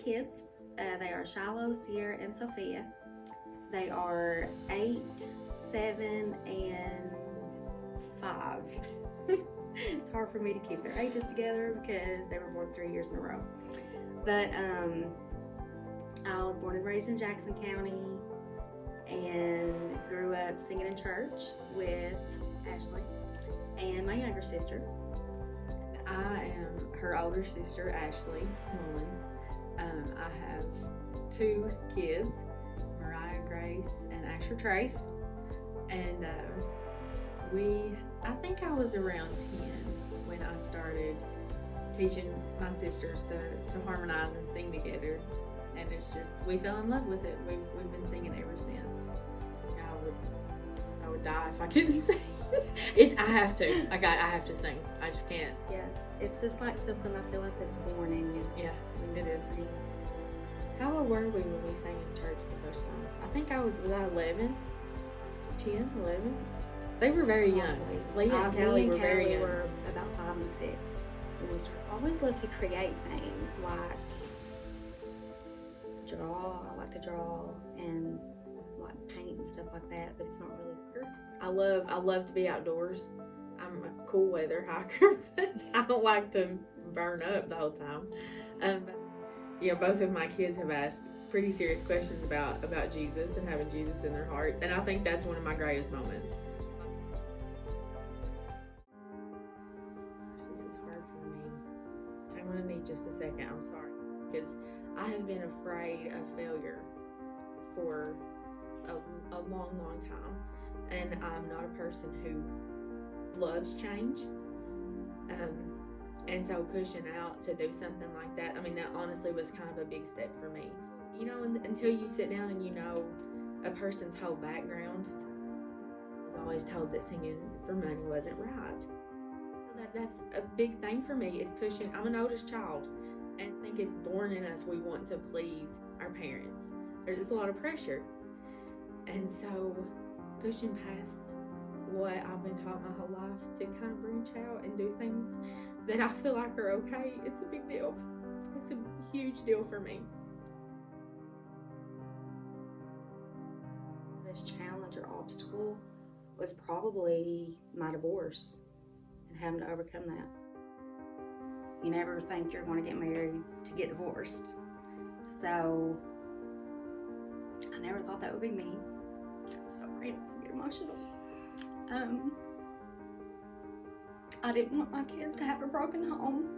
kids. They are Shiloh, Sierra, and Sophia. They are 8, 7, and 5. It's hard for me to keep their ages together because they were born 3 years in a row. But I was born and raised in Jackson County and grew up singing in church with Ashley and my younger sister. I am her older sister, Ashley Mullins. I have 2 kids, Mariah Grace and Asher Trace. And I think I was around 10 when I started teaching my sisters to harmonize and sing together. And it's just, we fell in love with it. We've been singing ever since. I would die if I couldn't sing. I have to. I have to sing. I just can't. Yeah, it's just like something I feel like it's born in you. Yeah, it is. How old were we when we sang in church the first time? I think was I 11? 10, 11? They were very young. Leah and Callie were very young. Were about 5 and 6. I always love to create things like draw. I like to draw and like paint and stuff like that, but it's not really scary. I love to be outdoors. I'm a cool weather hiker, but I don't like to burn up the whole time. Both of my kids have asked pretty serious questions about Jesus and having Jesus in their hearts, and I think that's one of my greatest moments. This is hard for me. I'm gonna need just a second. I'm sorry, because I have been afraid of failure for a long time, and I'm not a person who loves change. And so pushing out to do something like that, that honestly was kind of a big step for me. Until you sit down and you know a person's whole background. I was always told that singing for money wasn't right. So that's a big thing for me, is pushing. I'm an oldest child, and I think it's born in us. We want to please our parents. There's just a lot of pressure. And so pushing past what I've been taught my whole life to kind of branch out and do things that I feel like are okay, it's a big deal. It's a huge deal for me. This challenge or obstacle was probably my divorce and having to overcome that. You never think you're going to get married to get divorced. So I never thought that would be me. I'm sorry, I get emotional. I didn't want my kids to have a broken home.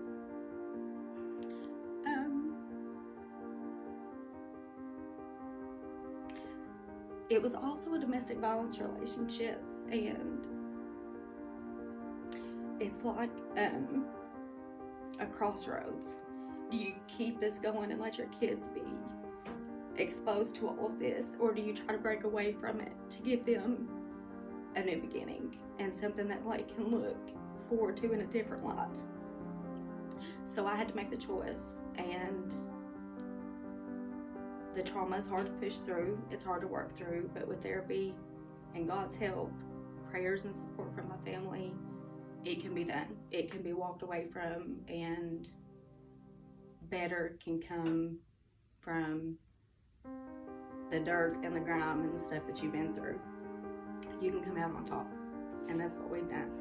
It was also a domestic violence relationship, and it's like a crossroads. Do you keep this going and let your kids be exposed to all of this, or do you try to break away from it to give them a new beginning and something that they can look forward to in a different light? So I had to make the choice, and the trauma is hard to push through, it's hard to work through, but with therapy and God's help, prayers and support from my family, it can be done. It can be walked away from, and better can come from the dirt and the grime and the stuff that you've been through. You can come out on top, and that's what we've done.